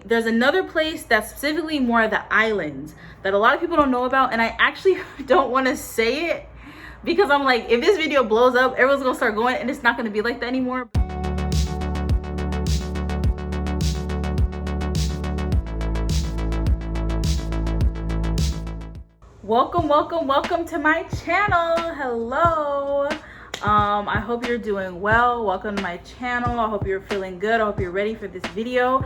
there's another place that's specifically more of the islands that a lot of people don't know about, and I actually don't want to say it because I'm like, if this video blows up, everyone's gonna start going, and it's not gonna be like that anymore. Welcome to my channel. Hello. I hope you're doing well. Welcome to my channel. I hope you're feeling good. I hope you're ready for this video.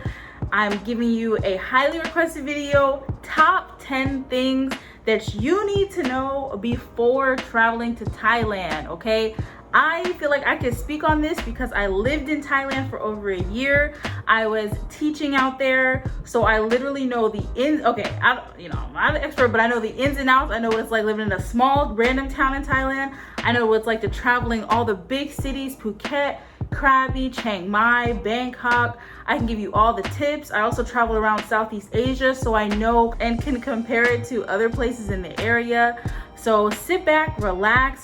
I'm giving you a highly requested video, top 10 things that you need to know before traveling to Thailand, okay? I feel like I can speak on this because I lived in Thailand for over a year. I was teaching out there, so I literally know the ins. Okay, I'm not an expert, but I know the ins and outs. I know what it's like living in a small random town in Thailand. I know what it's like to traveling all the big cities, Phuket, Krabi, Chiang Mai, Bangkok. I can give you all the tips. I also travel around Southeast Asia, so I know and can compare it to other places in the area. So sit back, relax.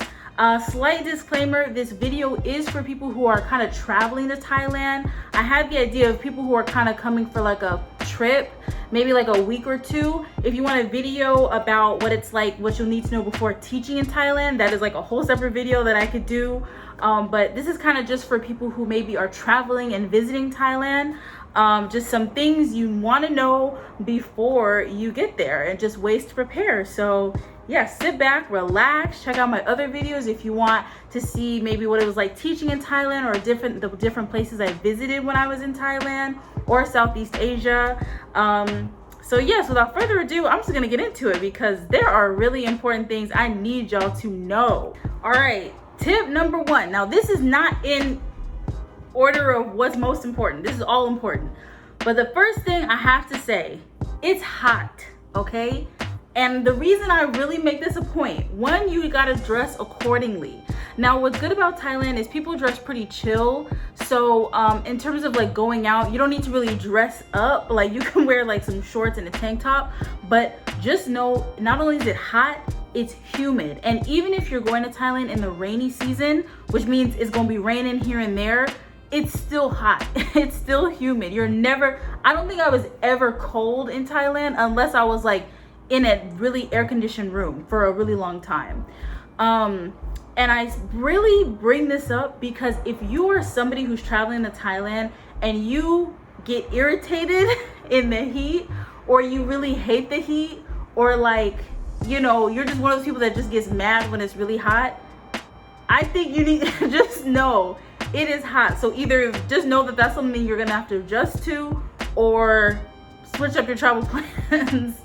Slight disclaimer, this video is for people who are kind of traveling to Thailand. I had the idea of people who are kind of coming for like a trip, maybe like a week or two. If you want a video about what it's like, what you'll need to know before teaching in Thailand, that is like a whole separate video that I could do. But this is kind of just for people who maybe are traveling and visiting Thailand. Just some things you want to know before you get there and just ways to prepare. So yeah, sit back, relax, check out my other videos if you want to see maybe what it was like teaching in Thailand or the different places I visited when I was in Thailand or Southeast Asia. So yes, without further ado, I'm just gonna get into it because there are really important things I need y'all to know. All right, tip number 1. Now this is not in order of what's most important. This is all important. But the first thing I have to say, it's hot, okay? And the reason I really make this a point, one, you gotta dress accordingly. Now, what's good about Thailand is people dress pretty chill. So in terms of like going out, you don't need to really dress up. Like you can wear like some shorts and a tank top, but just know not only is it hot, it's humid. And even if you're going to Thailand in the rainy season, which means it's gonna be raining here and there, it's still hot. It's still humid. I don't think I was ever cold in Thailand unless I was like in a really air-conditioned room for a really long time. And I really bring this up because if you are somebody who's traveling to Thailand and you get irritated in the heat, or you really hate the heat, or like, you're just one of those people that just gets mad when it's really hot, I think you need to just know it is hot. So either just know that that's something you're gonna have to adjust to, or switch up your travel plans.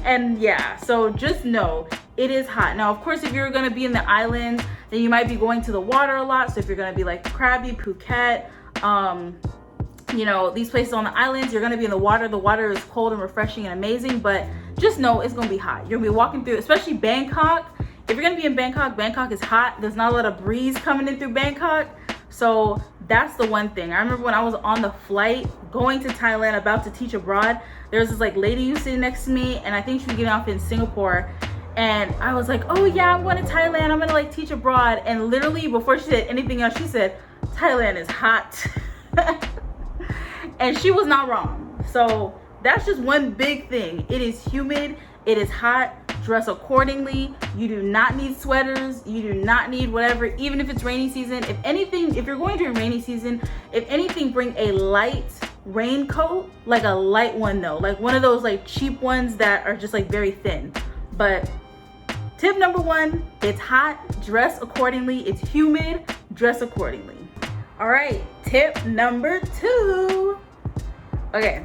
And yeah, so just know it is hot. Now, of course, if you're gonna be in the islands, then you might be going to the water a lot. So if you're gonna be like Krabi, Phuket, these places on the islands, you're gonna be in the water. The water is cold and refreshing and amazing, but just know it's gonna be hot. You're gonna be walking through, especially Bangkok. If you're gonna be in Bangkok, Bangkok is hot. There's not a lot of breeze coming in through Bangkok. So that's the one thing. I remember when I was on the flight going to Thailand about to teach abroad, there was this like lady who was sitting next to me, and I think she was getting off in Singapore. And I was like, oh yeah, I'm going to Thailand. I'm gonna like teach abroad. And literally before she said anything else, she said, Thailand is hot. And she was not wrong. So that's just one big thing. It is humid, it is hot. Dress accordingly. You do not need sweaters. You do not need whatever, even if it's rainy season. If anything, if you're going during rainy season, if anything, bring a light raincoat, like a light one though, like one of those like cheap ones that are just like very thin. But tip number 1, it's hot, dress accordingly. It's humid, dress accordingly. All right, tip number 2. Okay.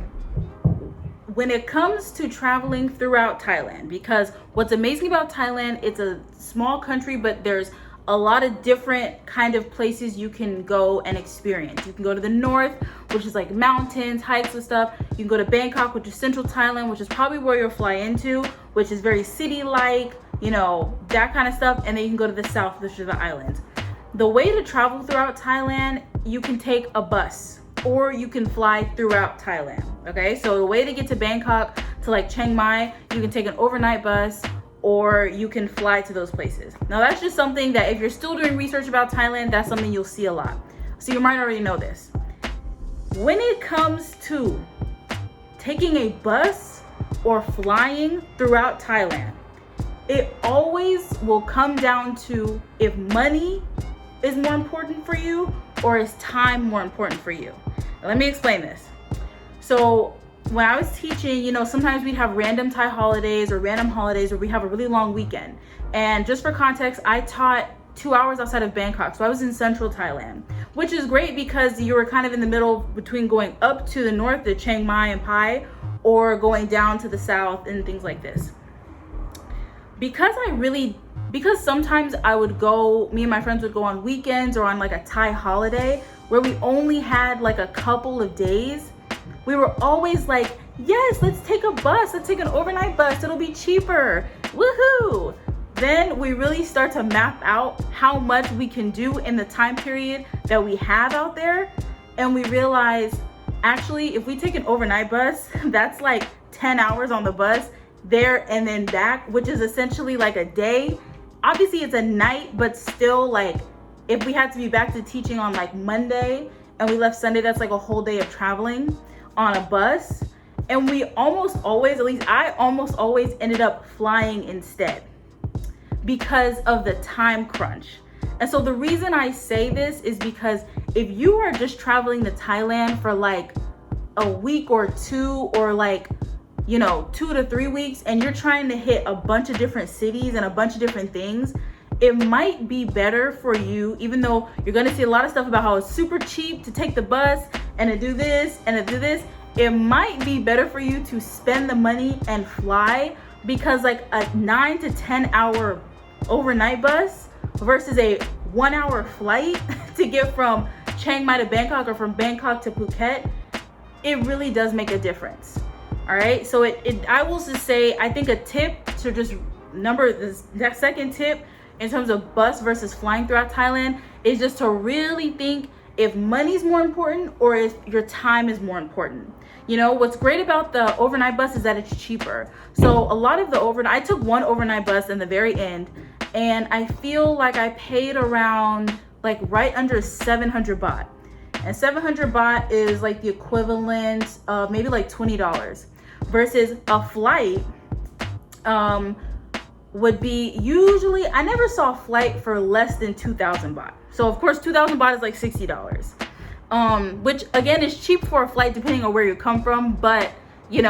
When it comes to traveling throughout Thailand, because what's amazing about Thailand, it's a small country, but there's a lot of different kind of places you can go and experience. You can go to the north, which is like mountains, hikes and stuff. You can go to Bangkok, which is central Thailand, which is probably where you'll fly into, which is very city-like, that kind of stuff. And then you can go to the south, which are the islands. The way to travel throughout Thailand, you can take a bus, or you can fly throughout Thailand. Okay, so the way to get to Bangkok to like Chiang Mai, you can take an overnight bus, or you can fly to those places. Now that's just something that if you're still doing research about Thailand, that's something you'll see a lot. So you might already know this. When it comes to taking a bus or flying throughout Thailand. It always will come down to if money is more important for you or is time more important for you. Now, let me explain this. So when I was teaching, sometimes we'd have random Thai holidays or random holidays where we have a really long weekend. And just for context, I taught 2 hours outside of Bangkok. So I was in central Thailand, which is great because you were kind of in the middle between going up to the north to Chiang Mai and Pai or going down to the south and things like this. Because sometimes me and my friends would go on weekends or on like a Thai holiday where we only had like a couple of days, we were always like, yes, let's take a bus, let's take an overnight bus, it'll be cheaper, woohoo. Then we really start to map out how much we can do in the time period that we have out there. And we realize, actually, if we take an overnight bus, that's like 10 hours on the bus there and then back, which is essentially like a day. Obviously it's a night, but still, like, if we had to be back to teaching on like Monday and we left Sunday, that's like a whole day of traveling on a bus. And we almost always, at least I almost always, ended up flying instead because of the time crunch. And so the reason I say this is because if you are just traveling to Thailand for like a week or two, or like 2 to 3 weeks, and you're trying to hit a bunch of different cities and a bunch of different things, it might be better for you, even though you're going to see a lot of stuff about how it's super cheap to take the bus and to do this and to do this, it might be better for you to spend the money and fly, because like a 9 to 10 hour overnight bus versus a 1 hour flight to get from Chiang Mai to Bangkok or from Bangkok to Phuket, it really does make a difference. All right, so I will just say, I think a tip to just that second tip in terms of bus versus flying throughout Thailand is just to really think if money's more important or if your time is more important. What's great about the overnight bus is that it's cheaper. So a lot of I took one overnight bus in the very end, and I feel like I paid around like right under 700 baht. And 700 baht is like the equivalent of maybe like $20, versus a flight would be usually, I never saw a flight for less than 2,000 baht. So of course 2,000 baht is like $60, which again is cheap for a flight depending on where you come from, but in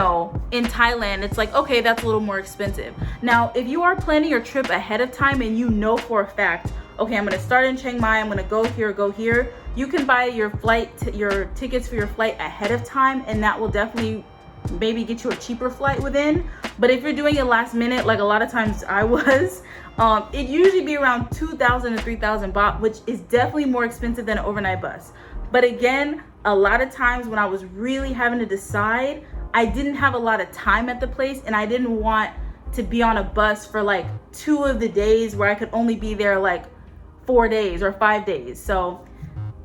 Thailand it's like, okay, that's a little more expensive. Now if you are planning your trip ahead of time and for a fact, okay, I'm going to start in Chiang Mai, I'm going to go here, you can buy your tickets for your flight ahead of time, and that will definitely maybe get you a cheaper flight within. But if you're doing it last minute, like a lot of times I was, it usually be around 2,000 to 3,000 baht, which is definitely more expensive than an overnight bus. But again, a lot of times when I was really having to decide, I didn't have a lot of time at the place, and I didn't want to be on a bus for like 2 of the days where I could only be there like 4 days or 5 days. So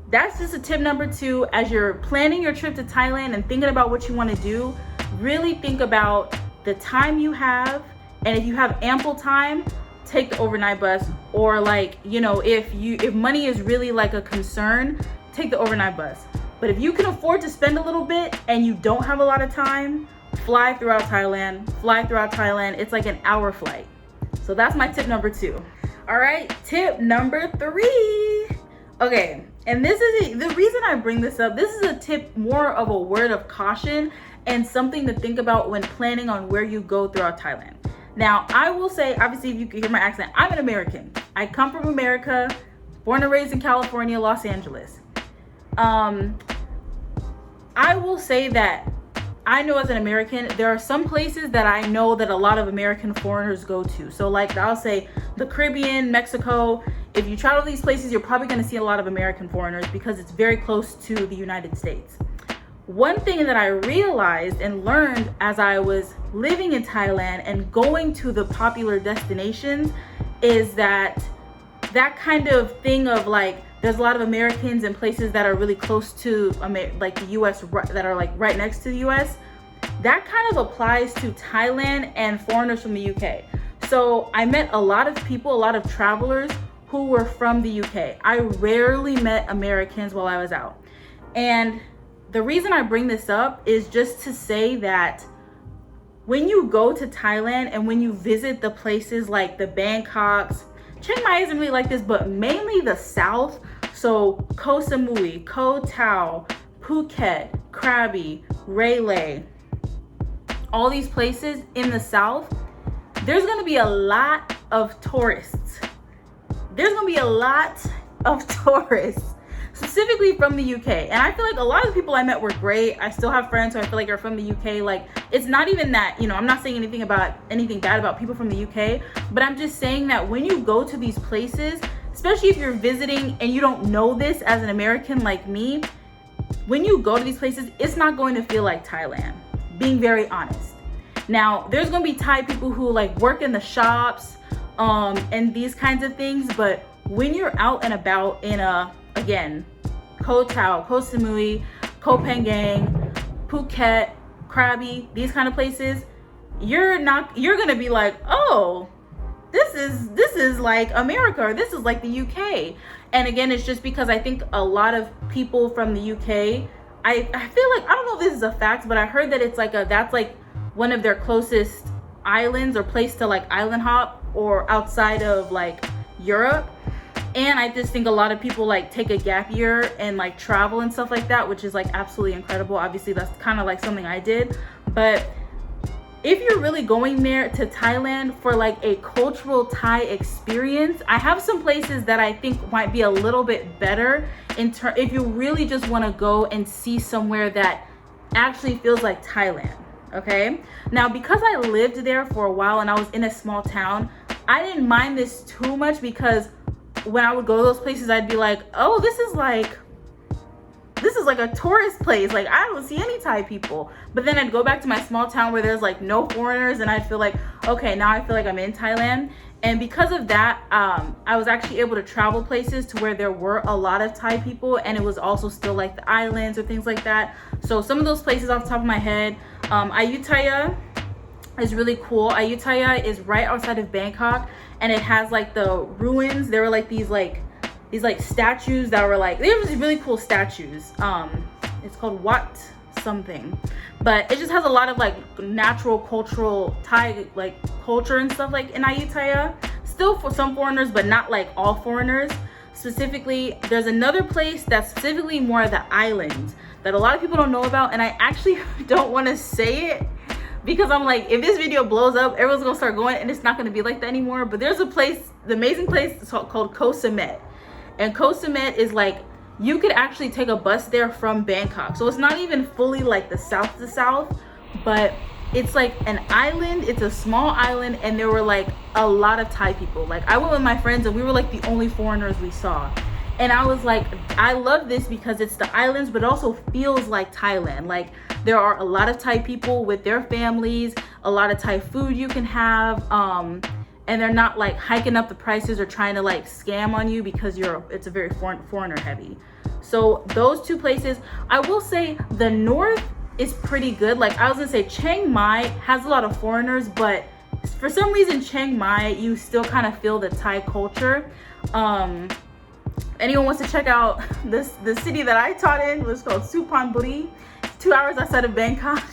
that's just a tip number 2. As you're planning your trip to Thailand and thinking about what you want to do, really think about the time you have, and if you have ample time, take the overnight bus, or like, if money is really like a concern, take the overnight bus. But if you can afford to spend a little bit and you don't have a lot of time, fly throughout Thailand. It's like an hour flight. So that's my tip number 2. All right, tip number 3. Okay, and the reason I bring this up, this is a tip more of a word of caution and something to think about when planning on where you go throughout Thailand. Now, I will say, obviously, if you can hear my accent, I'm an American. I come from America, born and raised in California, Los Angeles. I will say that I know as an American, there are some places that I know that a lot of American foreigners go to. So like I'll say the Caribbean, Mexico, if you travel these places, you're probably going to see a lot of American foreigners because it's very close to the United States. One thing that I realized and learned as I was living in Thailand and going to the popular destinations is that kind of thing of like, there's a lot of Americans in places that are really close to like the US, that are like right next to the US. That kind of applies to Thailand and foreigners from the UK. So I met a lot of people, a lot of travelers who were from the UK. I rarely met Americans while I was out. And the reason I bring this up is just to say that when you go to Thailand and when you visit the places like the Bangkoks, Chiang Mai isn't really like this, but mainly the south. So Koh Samui, Koh Tao, Phuket, Krabi, Railay, all these places in the south, there's gonna be a lot of tourists. There's gonna be a lot of tourists, specifically from the UK. And I feel like a lot of the people I met were great. I still have friends who I feel like are from the UK. Like, it's not even that, you know, I'm not saying anything bad about people from the UK, but I'm just saying that when you go to these places, especially if you're visiting and you don't know this as an American like me, when you go to these places, it's not going to feel like Thailand, being very honest. Now, there's gonna be Thai people who like work in the shops and these kinds of things, but when you're out and about in again, Koh Tao, Koh Samui, Koh Phangan, Phuket, Krabi, these kind of places, you're gonna be like, oh, this is like America, or this is like the UK. And again, it's just because I think a lot of people from the UK, I feel like, I don't know if this is a fact, but I heard that it's like that's like one of their closest islands or place to like island hop, or outside of like Europe. And I just think a lot of people like take a gap year and like travel and stuff like that, which is like absolutely incredible. Obviously that's kind of like something I did. But if you're really going there to Thailand for like a cultural Thai experience, I have some places that I think might be a little bit better if you really just want to go and see somewhere that actually feels like Thailand. Okay, now because I lived there for a while and I was in a small town, I didn't mind this too much, because when I would go to those places, I'd be like, oh, this is like a tourist place. Like, I don't see any Thai people. But then I'd go back to my small town where there's like no foreigners, and I'd feel like, okay, now I feel like I'm in Thailand. And because of that, I was actually able to travel places to where there were a lot of Thai people, and it was also still like the islands or things like that. So some of those places off the top of my head, Ayutthaya is really cool. Ayutthaya is right outside of Bangkok, and it has like the ruins. There were like these statues that were like, they were just really cool statues. It's called Wat something, but it just has a lot of like natural cultural Thai like culture and stuff like in Ayutthaya. Still for some foreigners, but not like all foreigners. Specifically, there's another place that's specifically more of the islands that a lot of people don't know about, and I actually don't want to say it, because I'm like, if this video blows up, everyone's gonna start going, and it's not gonna be like that anymore. But there's a place, the amazing place called Koh Samet. And Koh Samet is like, you could actually take a bus there from Bangkok. So it's not even fully like the south to south, but it's like an island. It's a small island, and there were like a lot of Thai people. Like, I went with my friends, and we were like the only foreigners we saw. And I was like, I love this because it's the islands, but it also feels like Thailand. Like, there are a lot of Thai people with their families, a lot of Thai food you can have, and they're not like hiking up the prices or trying to like scam on you because it's a very foreigner heavy. So those two places, I will say the north is pretty good. Like, I was gonna say Chiang Mai has a lot of foreigners, but for some reason Chiang Mai, you still kind of feel the Thai culture. Anyone wants to check out the city that I taught in, was called Suphanburi, 2 hours outside of Bangkok.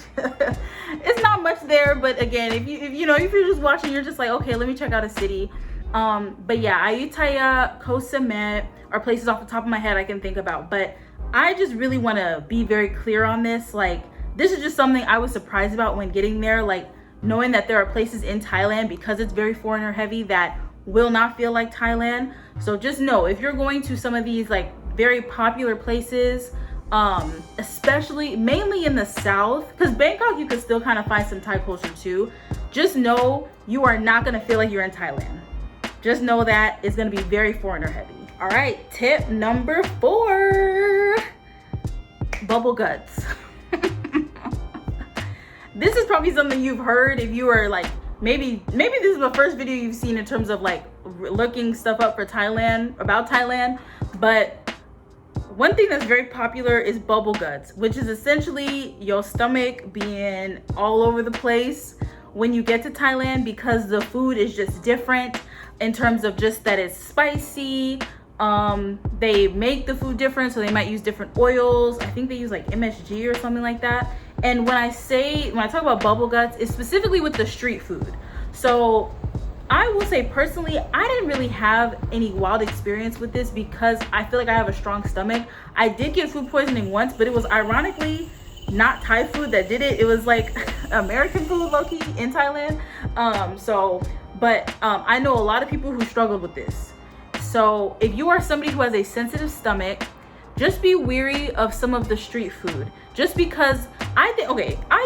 It's not much there, but again, if you're just watching, you're just like, okay, let me check out a city. But yeah, Ayutthaya, Koh Samet are places off the top of my head I can think about. But I just really want to be very clear on this. Like, this is just something I was surprised about when getting there, like knowing that there are places in Thailand, because it's very foreigner heavy, that will not feel like Thailand. So just know, if you're going to some of these like very popular places, especially mainly in the south, because Bangkok you can still kind of find some Thai culture too, just know you are not going to feel like you're in Thailand. Just know that it's going to be very foreigner heavy. All right, tip number 4, bubble guts. This is probably something you've heard if you are like, maybe this is the first video you've seen in terms of like looking stuff up for Thailand, about Thailand. But one thing that's very popular is bubble guts, which is essentially your stomach being all over the place when you get to Thailand, because the food is just different in terms of just that it's spicy, They make the food different, so they might use different oils. I think they use like MSG or something like that. And when I talk about bubble guts, it's specifically with the street food. So I will say personally, I didn't really have any wild experience with this because I feel like I have a strong stomach. I did get food poisoning once, but it was ironically not Thai food that did it. It was like American food, low-key, in Thailand. I know a lot of people who struggled with this. So if you are somebody who has a sensitive stomach, just be weary of some of the street food. Just because I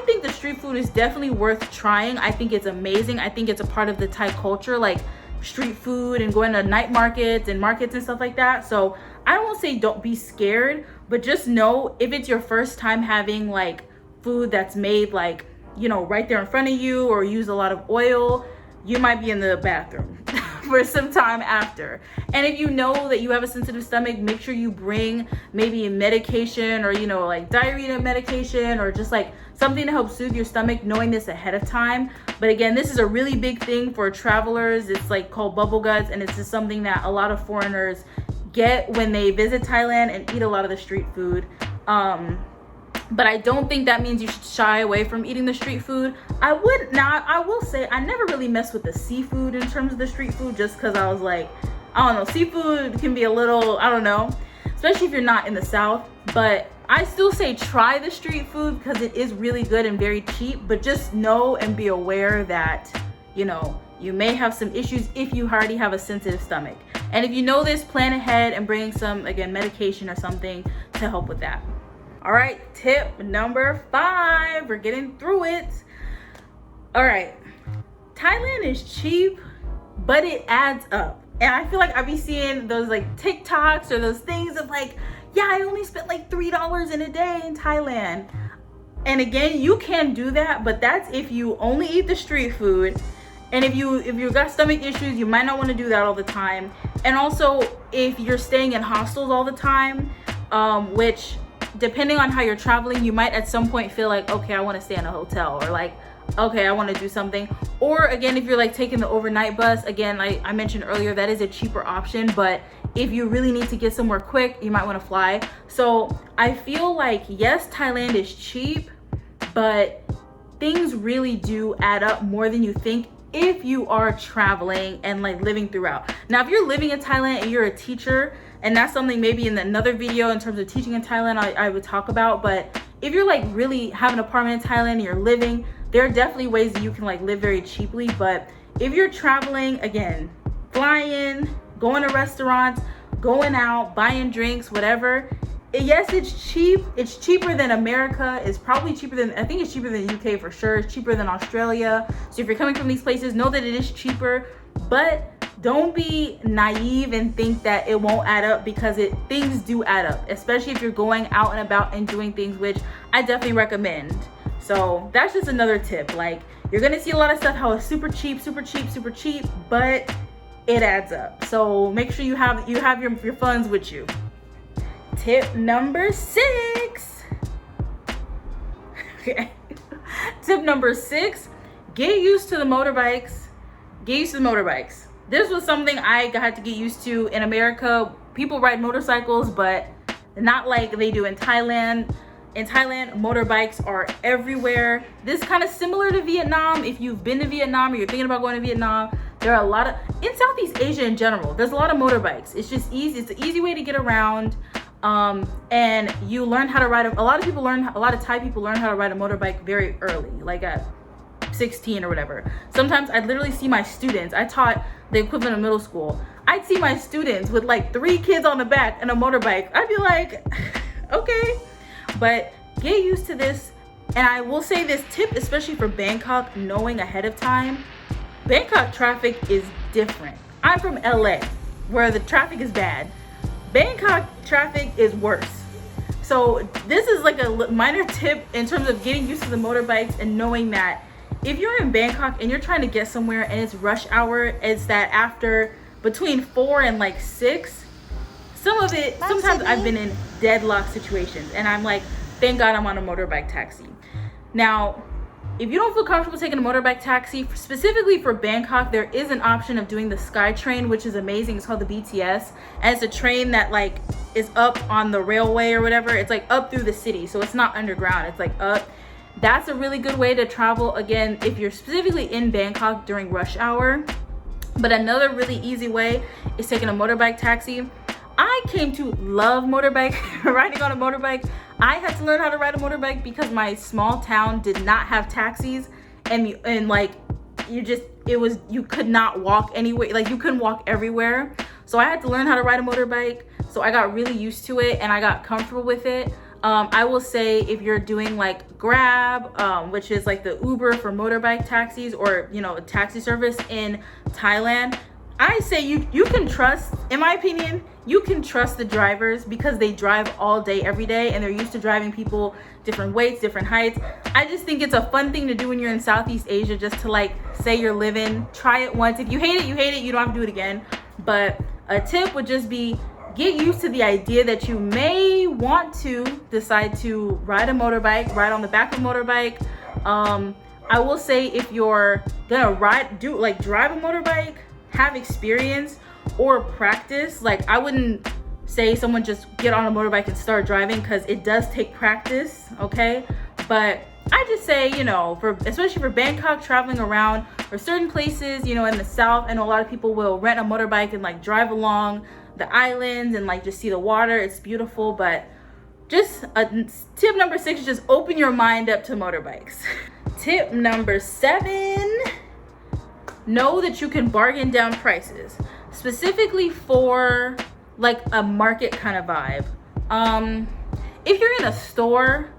think the street food is definitely worth trying. I think it's amazing. I think it's a part of the Thai culture, like street food and going to night markets and stuff like that. So I won't say don't be scared, but just know if it's your first time having like food that's made like, you know, right there in front of you or use a lot of oil, you might be in the bathroom for some time after. And if you know that you have a sensitive stomach, make sure you bring maybe a medication or, you know, like diarrhea medication or just like something to help soothe your stomach, knowing this ahead of time. But again, this is a really big thing for travelers. It's like called bubble guts, and it's just something that a lot of foreigners get when they visit Thailand and eat a lot of the street food. But I don't think that means you should shy away from eating the street food. I will say I never really messed with the seafood in terms of the street food, just because I was like, I don't know, seafood can be a little, I don't know, especially if you're not in the South. But I still say try the street food because it is really good and very cheap, but just know and be aware that, you know, you may have some issues if you already have a sensitive stomach. And if you know this, plan ahead and bring some, again, medication or something to help with that. All right, tip number 5. We're getting through it. All right, Thailand is cheap, but it adds up. And I feel like I be seeing those like TikToks or those things of like, yeah, I only spent like $3 in a day in Thailand. And again, you can do that, but that's if you only eat the street food. And if you got stomach issues, you might not want to do that all the time. And also if you're staying in hostels all the time, which depending on how you're traveling, you might at some point feel like, okay, I want to stay in a hotel, or like, okay, I want to do something. Or again, if you're like taking the overnight bus, again, like I mentioned earlier, that is a cheaper option. But if you really need to get somewhere quick, you might want to fly. So I feel like, yes, Thailand is cheap, but things really do add up more than you think if you are traveling and like living throughout. Now, if you're living in Thailand and you're a teacher, and that's something maybe in another video in terms of teaching in Thailand I would talk about. But if you're like really have an apartment in Thailand and you're living, there are definitely ways that you can like live very cheaply. But if you're traveling, again, flying, going to restaurants, going out, buying drinks, whatever, yes, it's cheap. It's cheaper than America. It's probably cheaper than, I think it's cheaper than the UK for sure. It's cheaper than Australia. So if you're coming from these places, know that it is cheaper. But don't be naive and think that it won't add up, because things do add up, especially if you're going out and about and doing things, which I definitely recommend. So that's just another tip. Like, you're gonna see a lot of stuff how it's super cheap, but it adds up. So make sure you have your funds with you. Tip number 6. Okay. Tip number 6, get used to the motorbikes. This was something I had to get used to in America. People ride motorcycles, but not like they do in Thailand. In Thailand, motorbikes are everywhere. This is kind of similar to Vietnam. If you've been to Vietnam or you're thinking about going to Vietnam, there are a lot of, in Southeast Asia in general, there's a lot of motorbikes. It's just easy. It's an easy way to get around. And you learn how to ride. A lot of Thai people learn how to ride a motorbike very early, like at 16 or whatever. Sometimes I'd literally see my students. I taught the equivalent of middle school. I'd see my students with like 3 kids on the back and a motorbike. I'd be like, okay. But get used to this. And I will say this tip, especially for Bangkok, knowing ahead of time, Bangkok traffic is different. I'm from LA, where the traffic is bad. Bangkok traffic is worse. So this is like a minor tip in terms of getting used to the motorbikes and knowing that if you're in Bangkok and you're trying to get somewhere and it's rush hour, it's that after between 4 and like 6, sometimes I've been in deadlock situations and I'm like, thank God I'm on a motorbike taxi. Now, if you don't feel comfortable taking a motorbike taxi, specifically for Bangkok, there is an option of doing the Sky Train, which is amazing. It's called the BTS, and it's a train that like is up on the railway or whatever. It's like up through the city, so it's not underground, it's like up. That's a really good way to travel, again, if you're specifically in Bangkok during rush hour. But another really easy way is taking a motorbike taxi. I came to love motorbike, riding on a motorbike. I had to learn how to ride a motorbike because my small town did not have taxis, and like you could not walk anywhere, like you couldn't walk everywhere. So I had to learn how to ride a motorbike. So I got really used to it and I got comfortable with it. I will say if you're doing like Grab, which is like the Uber for motorbike taxis, or you know, a taxi service in Thailand, I say you can trust, in my opinion, you can trust the drivers because they drive all day, every day, and they're used to driving people different weights, different heights. I just think it's a fun thing to do when you're in Southeast Asia, just to like say you're living, try it once. If you hate it, you hate it, you don't have to do it again. But a tip would just be, get used to the idea that you may want to decide to ride a motorbike, ride on the back of a motorbike. I will say if you're gonna drive a motorbike, have experience or practice. Like, I wouldn't say someone just get on a motorbike and start driving, because it does take practice, okay? But I just say, you know, especially for Bangkok, traveling around or certain places, you know, in the south, I know a lot of people will rent a motorbike and like drive along the islands and like just see the water. It's beautiful. But just tip number 6 is just open your mind up to motorbikes. Tip number 7, know that you can bargain down prices, specifically for like a market kind of vibe. If you're in a store,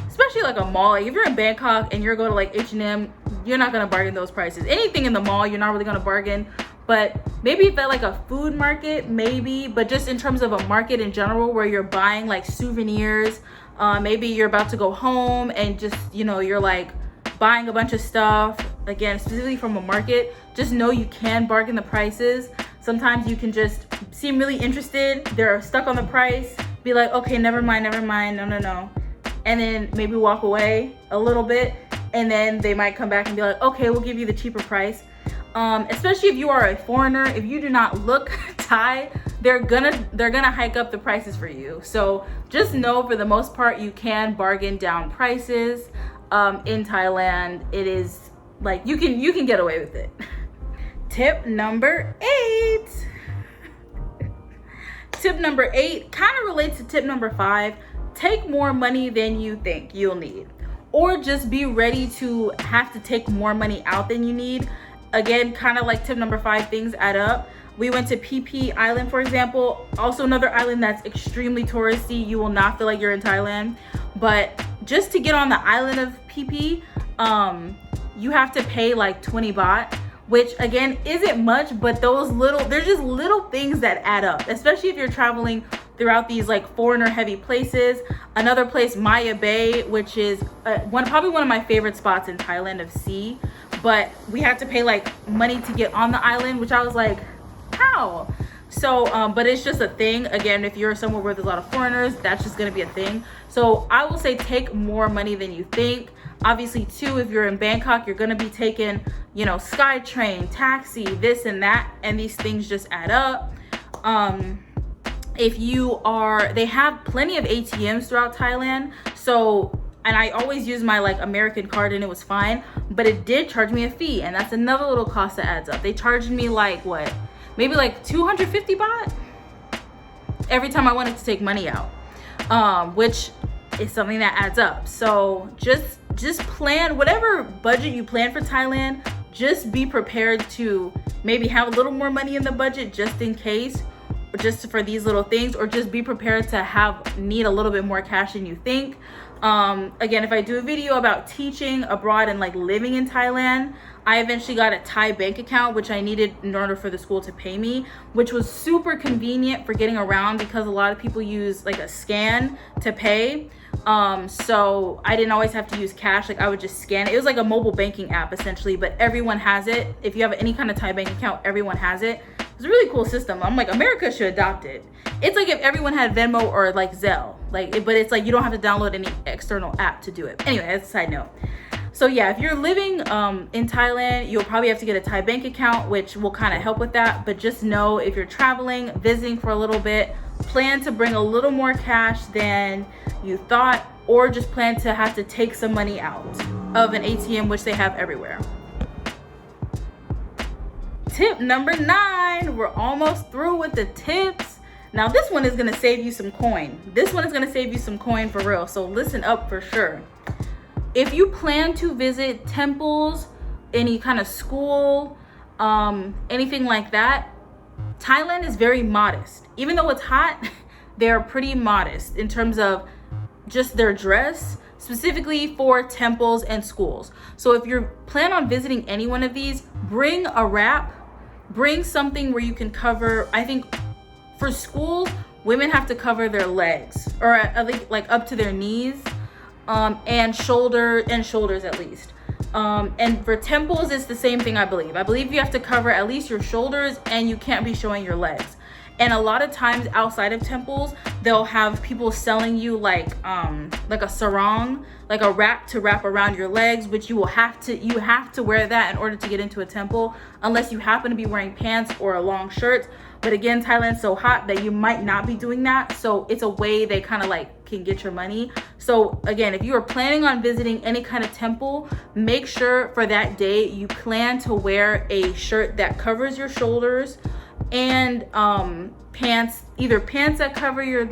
especially like a mall, like if you're in Bangkok and you're going to like H&M, you're not going to bargain those prices. Anything in the mall, you're not really going to bargain. But maybe if at like a food market, maybe, but just in terms of a market in general where you're buying like souvenirs, maybe you're about to go home and just, you know, you're like buying a bunch of stuff, again, specifically from a market, just know you can bargain the prices. Sometimes you can just seem really interested, they're stuck on the price, be like, okay, never mind, no. And then maybe walk away a little bit, and then they might come back and be like, okay, we'll give you the cheaper price. Especially if you are a foreigner, if you do not look Thai, they're gonna hike up the prices for you. So just know, for the most part, you can bargain down prices. In Thailand, it is like you can get away with it. Tip number 8. Tip number 8 kind of relates to tip number 5. Take more money than you think you'll need, or just be ready to have to take more money out than you need. Again, kind of like tip number 5, things add up. We went to PP Island, for example, also another island that's extremely touristy. You will not feel like you're in Thailand. But just to get on the island of PP, you have to pay like 20 baht, which again isn't much, but they're just little things that add up, especially if you're traveling throughout these like foreigner heavy places. Another place, Maya Bay, which is probably one of my favorite spots in Thailand of sea, but we had to pay like money to get on the island, which I was like, how? So but it's just a thing. Again, if you're somewhere where there's a lot of foreigners, that's just going to be a thing. So I will say take more money than you think. Obviously too, if you're in Bangkok, you're going to be taking, you know, Sky Train, taxi, this and that, and these things just add up. They have plenty of ATMs throughout Thailand, so, and I always use my like American card and it was fine, but it did charge me a fee, and that's another little cost that adds up. They charged me like what, maybe like 250 baht every time I wanted to take money out, which is something that adds up. So just plan whatever budget you plan for Thailand. Just be prepared to maybe have a little more money in the budget just in case, or just for these little things, or just be prepared to need a little bit more cash than you think. Again, if I do a video about teaching abroad and like living in Thailand, I eventually got a Thai bank account, which I needed in order for the school to pay me, which was super convenient for getting around because a lot of people use like a scan to pay. So I didn't always have to use cash. Like I would just scan it. It was like a mobile banking app essentially, but everyone has it. If you have any kind of Thai bank account, everyone has it. It's a really cool system. I'm like, America should adopt it. It's like if everyone had Venmo or like Zelle, but it's like you don't have to download any external app to do it. Anyway, that's a side note. So yeah, if you're living in Thailand, you'll probably have to get a Thai bank account, which will kind of help with that. But just know, if you're traveling, visiting for a little bit, plan to bring a little more cash than you thought, or just plan to have to take some money out of an ATM, which they have everywhere. Tip number 9, we're almost through with the tips. Now this one is gonna save you some coin. This one is gonna save you some coin for real, so listen up for sure. If you plan to visit temples, any kind of school, anything like that, Thailand is very modest. Even though it's hot, they're pretty modest in terms of just their dress, specifically for temples and schools. So if you plan on visiting any one of these, bring a wrap, bring something where you can cover. I think for schools, women have to cover their legs, or at least like up to their knees, and shoulders at least. And for temples, it's the same thing, I believe. I believe you have to cover at least your shoulders, and you can't be showing your legs. And a lot of times outside of temples, they'll have people selling you like a sarong, like a wrap to wrap around your legs, which you have to wear that in order to get into a temple, unless you happen to be wearing pants or a long shirt. But again, Thailand's so hot that you might not be doing that. So it's a way they kind of like can get your money. So again, if you are planning on visiting any kind of temple, make sure for that day you plan to wear a shirt that covers your shoulders, and pants, either pants that cover your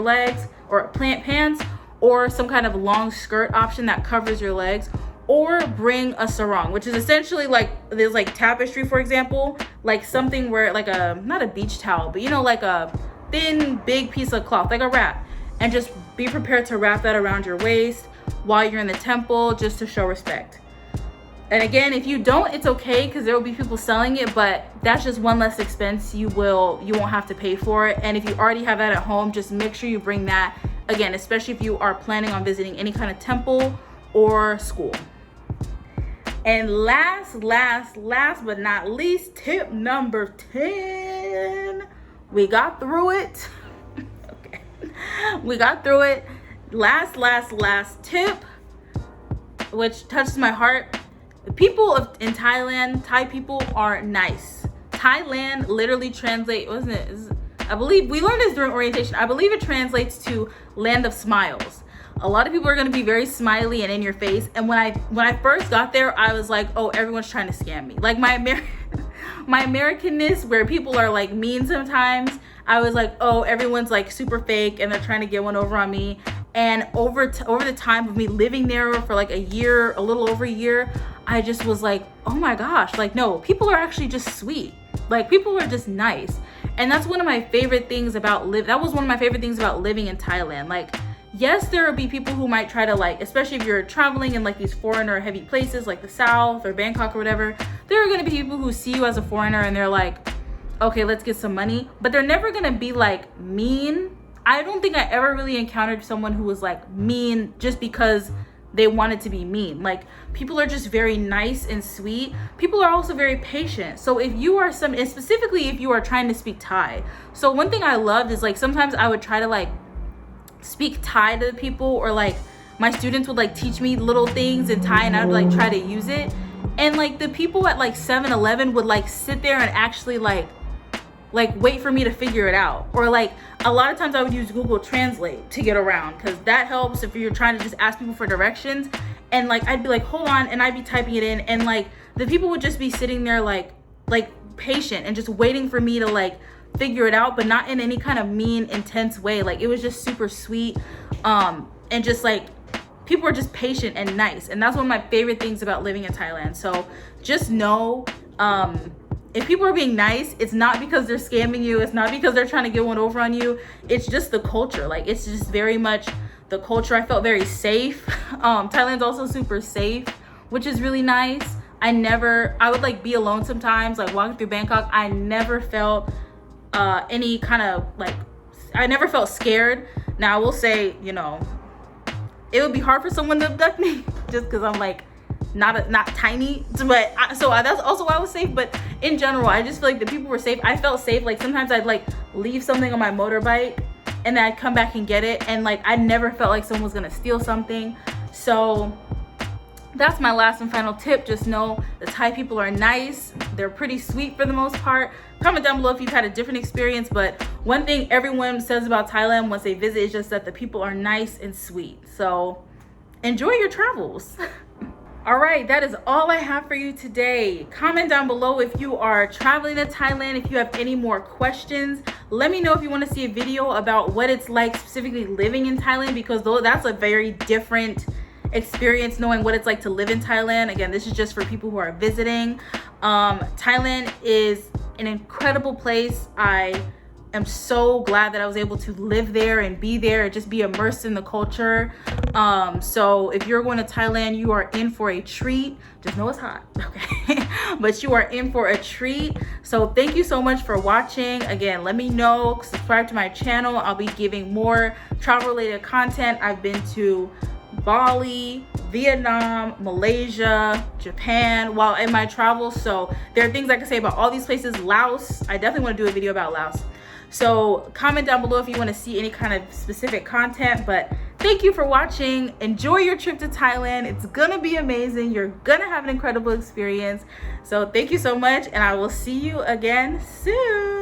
legs, or pants, or some kind of long skirt option that covers your legs. Or bring a sarong, which is essentially like, there's like tapestry, for example, like something where like not a beach towel, but like a thin, big piece of cloth, like a wrap. And just be prepared to wrap that around your waist while you're in the temple, just to show respect. And again, if you don't, it's okay, because there will be people selling it, but that's just one less expense you won't have to pay for it. And if you already have that at home, just make sure you bring that, again, especially if you are planning on visiting any kind of temple or school. And last but not least, tip number 10. We got through it. Okay. We got through it. Last tip, which touches my heart. The people in Thailand, Thai people are nice. Thailand literally translates, I believe we learned this during orientation. I believe it translates to land of smiles. A lot of people are going to be very smiley and in your face. And when I first got there, I was like, oh, everyone's trying to scam me. Like my Americanness, where people are like mean sometimes, I was like, oh, everyone's like super fake and they're trying to get one over on me. And over the time of me living there for like a year, a little over a year, I just was like, oh my gosh, like no, people are actually just sweet. Like people are just nice. And that's one of my favorite things about that was one of my favorite things about living in Thailand. Like, yes, there will be people who might try to, like, especially if you're traveling in like these foreigner heavy places like the South or Bangkok or whatever, there are going to be people who see you as a foreigner and they're like, okay, let's get some money. But they're never going to be like mean. I don't think I ever really encountered someone who was like mean just because they wanted to be mean. Like, people are just very nice and sweet. People are also very patient. So if you are and specifically if you are trying to speak Thai. So one thing I loved is like sometimes I would try to like speak Thai to the people, or like my students would like teach me little things in Thai and I would like try to use it. And like the people at like 7-Eleven would like sit there and actually like wait for me to figure it out. Or like a lot of times I would use Google Translate to get around, because that helps if you're trying to just ask people for directions. And like I'd be like, hold on, and I'd be typing it in, and like the people would just be sitting there like patient and just waiting for me to like figure it out, but not in any kind of mean, intense way. Like it was just super sweet, and just like people are just patient and nice. And that's one of my favorite things about living in Thailand. So just know, if people are being nice, it's not because they're scamming you. It's not because they're trying to get one over on you. It's just the culture. Like, it's just very much the culture. I felt very safe. Thailand's also super safe, which is really nice. I would like be alone sometimes, like walking through Bangkok. I never felt any kind of like, I never felt scared. Now I will say, it would be hard for someone to abduct me just because I'm like not tiny, but so that's also why I was safe. But in general, I just feel like the people were safe. I felt safe. Like sometimes I'd like leave something on my motorbike and then I'd come back and get it, and like I never felt like someone was gonna steal something. So that's my last and final tip. Just know the Thai people are nice. They're pretty sweet for the most part. Comment down below if you've had a different experience, but one thing everyone says about Thailand once they visit is just that the people are nice and sweet. So enjoy your travels. All right, that is all I have for you today. Comment down below if you are traveling to Thailand, if you have any more questions. Let me know if you want to see a video about what it's like specifically living in Thailand, because though that's a very different experience, knowing what it's like to live in Thailand. Again, this is just for people who are visiting. Thailand is an incredible place. I am so glad that I was able to live there and be there and just be immersed in the culture. So if you're going to Thailand, you are in for a treat. Just know it's hot, okay? But you are in for a treat. So thank you so much for watching. Again, let me know, subscribe to my channel. I'll be giving more travel related content. I've been to Bali, Vietnam, Malaysia, Japan while in my travels. So there are things I can say about all these places. Laos, I definitely want to do a video about Laos. So comment down below if you want to see any kind of specific content. But thank you for watching. Enjoy your trip to Thailand. It's gonna be amazing. You're gonna have an incredible experience. So thank you so much, and I will see you again soon.